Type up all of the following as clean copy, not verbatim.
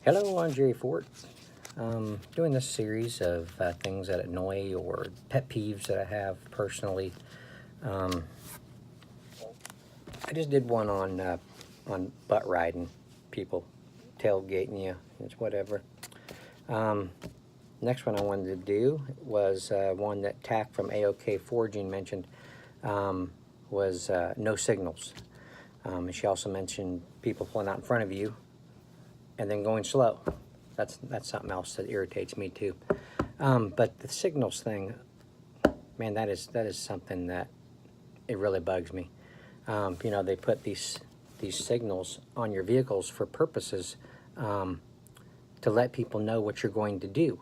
Hello, I'm Jerry Fort. Doing this series of things that annoy or pet peeves that I have personally. Um, I just did one on butt riding, people tailgating you, it's whatever. Next one I wanted to do was one that Tack from AOK Forging mentioned, was no signals. And she also mentioned people pulling out in front of you and then going slow. That's something else that irritates me too. But the signals thing, man, that is something that it really bugs me. They put these signals on your vehicles for purposes to let people know what you're going to do.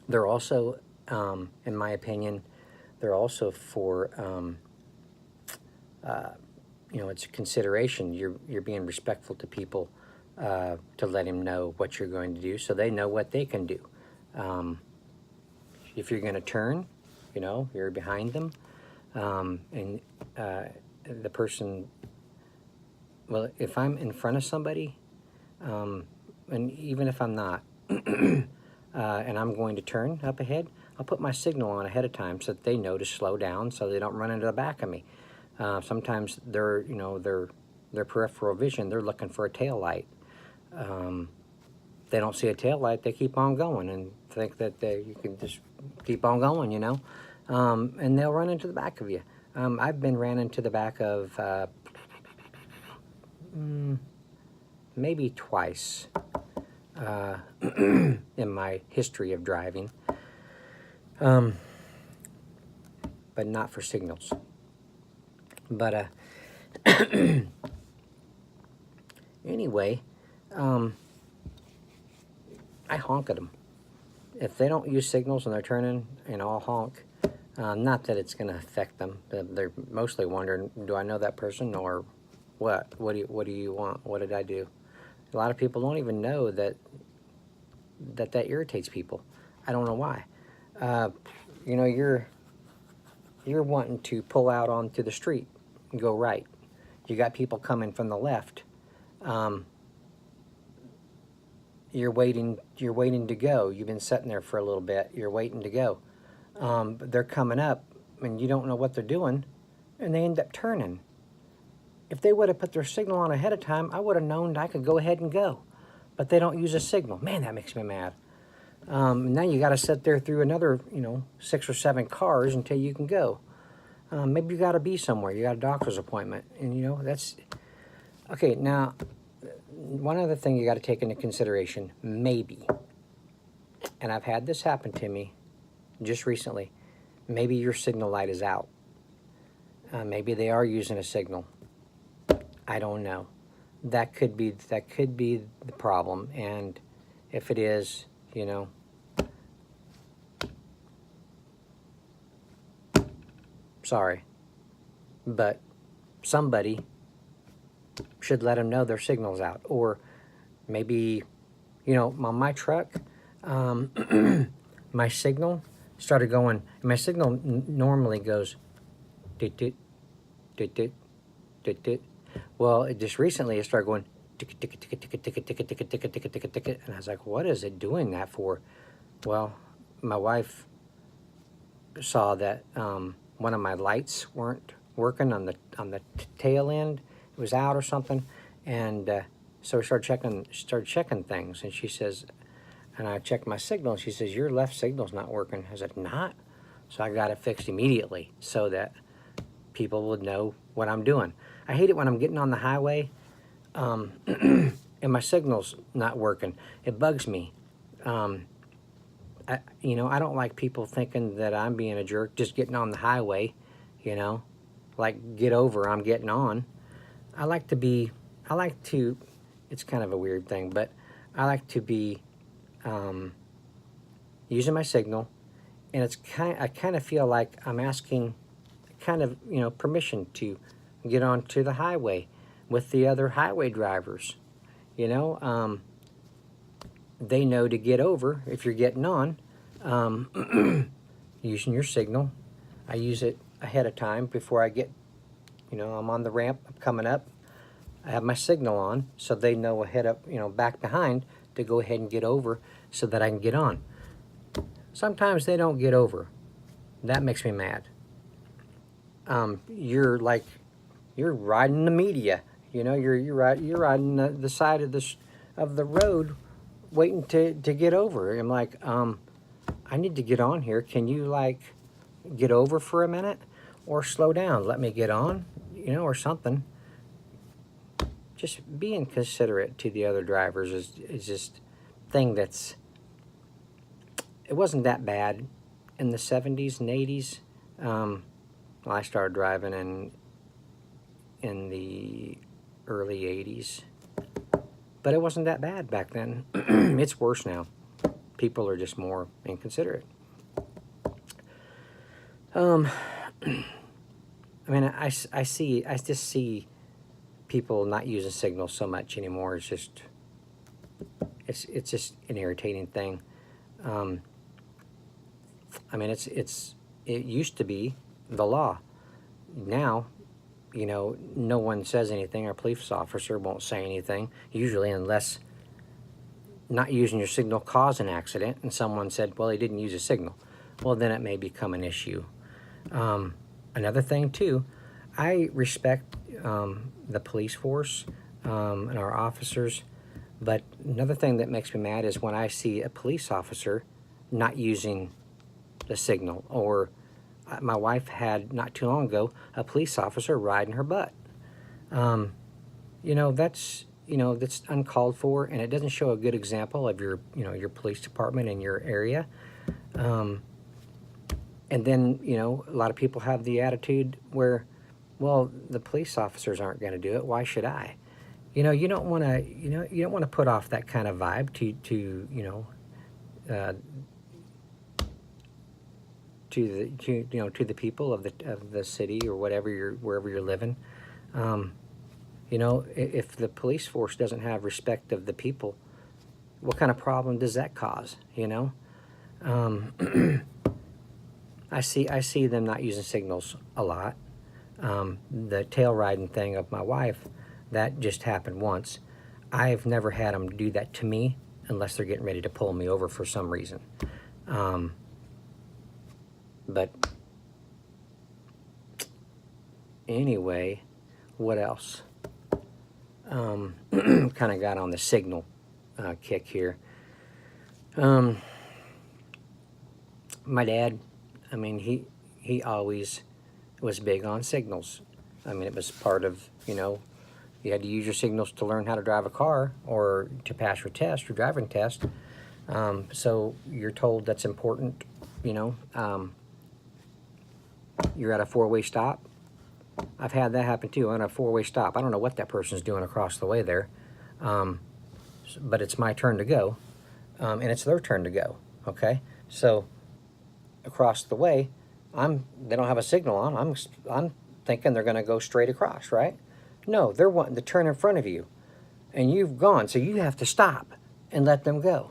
They're also, in my opinion, they're also for it's a consideration. You're being respectful to people to let them know what you're going to do, so they know what they can do. If you're going to turn, you're behind them, and the person. Well, if I'm in front of somebody, and even if I'm not, and I'm going to turn up ahead, I'll put my signal on ahead of time so that they know to slow down, so they don't run into the back of me. Sometimes their peripheral vision, they're looking for a tail light. They don't see a tail light, they keep on going and think that you can just keep on going, and they'll run into the back of you. I've been ran into the back of maybe twice in my history of driving, but not for signals. But anyway, I honk at them. If they don't use signals and they're turning, I'll honk. Not that it's going to affect them. They're mostly wondering, do I know that person or what? What do you want? What did I do? A lot of people don't even know that irritates people. I don't know why. You're wanting to pull out onto the street and go right. You got people coming from the left. You're waiting to go. You've been sitting there for a little bit. You're waiting to go. But they're coming up, and you don't know what they're doing, and they end up turning. If they would have put their signal on ahead of time, I would have known I could go ahead and go. But they don't use a signal. Man, that makes me mad. Now you got to sit there through another, 6 or 7 cars until you can go. Maybe you got to be somewhere. You got a doctor's appointment, and that's okay. Now, one other thing you got to take into consideration, maybe, and I've had this happen to me just recently. Maybe your signal light is out. Maybe they are using a signal. I don't know. That could be the problem, and if it is, sorry, but somebody should let them know their signal's out. Or maybe, on my truck, my signal started going. My signal normally goes, dit, dit, dit, dit, dit, dit. Well, it just recently it started going, tick, tick, tick, tick, tick, tick, tick, tick, tick, tick, tick, tick, and I was like, what is it doing that for? Well, my wife saw that one of my lights weren't working on the tail end. It was out or something, and so we started checking things, and she says, and I checked my signal, and she says, your left signal's not working. I said, not? So I got it fixed immediately so that people would know what I'm doing. I hate it when I'm getting on the highway and my signal's not working. It bugs me. I don't like people thinking that I'm being a jerk just getting on the highway, like get over, I'm getting on. I like to, it's kind of a weird thing, but I like to be using my signal, and I kind of feel like I'm asking permission to get onto the highway with the other highway drivers. They know to get over if you're getting on, using your signal. I use it ahead of time before I get, I'm on the ramp, I'm coming up. I have my signal on, so they know ahead up, back behind to go ahead and get over so that I can get on. Sometimes they don't get over. That makes me mad. You're riding the media. You're riding the side of the road, waiting to get over. I'm like, I need to get on here. Can you get over for a minute, or slow down? Let me get on, or something. Just being considerate to the other drivers is just thing that's. It wasn't that bad in the 70s and 80s. I started driving in the early 80s, but it wasn't that bad back then. It's worse now. People are just more inconsiderate. I mean, I just see people not using signals so much anymore. It's just an irritating thing. I mean, it used to be the law. Now, no one says anything. Our police officer won't say anything, usually, unless not using your signal caused an accident, and someone said, well, he didn't use a signal. Well, then it may become an issue. Another thing, too, I respect the police force and our officers, but another thing that makes me mad is when I see a police officer not using the signal. Or my wife had, not too long ago, a police officer riding her butt. That's uncalled for, and it doesn't show a good example of your police department in your area. And then, a lot of people have the attitude where, well, the police officers aren't going to do it. Why should I? You don't want to put off that kind of vibe to the people of the city or wherever you're living. If the police force doesn't have respect of the people, what kind of problem does that cause? I see them not using signals a lot. The tail riding thing of my wife, that just happened once. I've never had them do that to me unless they're getting ready to pull me over for some reason. But anyway, what else? Kind of got on the signal kick here. My dad, I mean, he always was big on signals. I mean, it was part of, you had to use your signals to learn how to drive a car or to pass your test, your driving test. So you're told that's important, You're at a four-way stop. I've had that happen too. I'm at a four-way stop. I don't know what that person's doing across the way there, but it's my turn to go, and it's their turn to go. Okay, so across the way, they don't have a signal on. I'm thinking they're going to go straight across, right? No, they're wanting to turn in front of you, and you've gone, so you have to stop and let them go.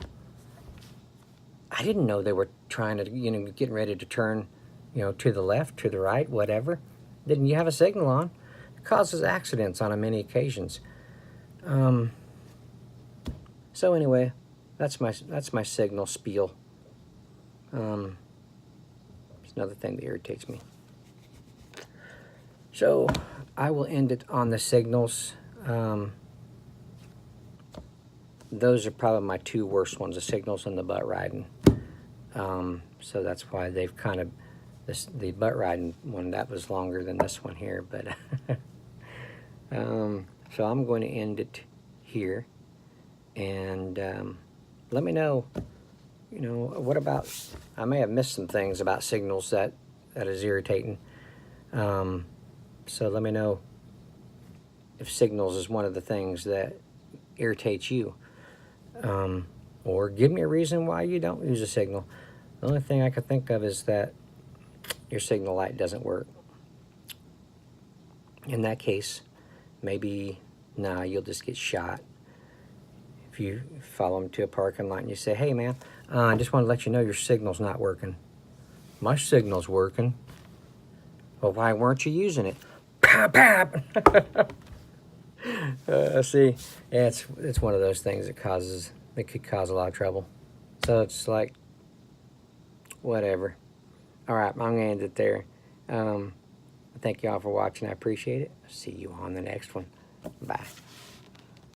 I didn't know they were trying to, getting ready to turn, to the left, to the right, whatever. Didn't you have a signal on? It causes accidents on many occasions. So anyway, that's my signal spiel. It's another thing that irritates me. So I will end it on the signals. Those are probably my two worst ones: the signals and the butt riding. So that's why they've kind of. The butt riding one, that was longer than this one here, but so I'm going to end it here, and let me know, what about, I may have missed some things about signals that is irritating, so let me know if signals is one of the things that irritates you, or give me a reason why you don't use a signal. The only thing I could think of is that your signal light doesn't work. In that case, maybe, you'll just get shot. If you follow them to a parking lot and you say, hey man, I just want to let you know your signal's not working. My signal's working. Well, why weren't you using it? Pap, pap. See, yeah, it's one of those things that could cause a lot of trouble. So it's like, whatever. All right, I'm gonna end it there. Thank you all for watching. I appreciate it. See you on the next one. Bye.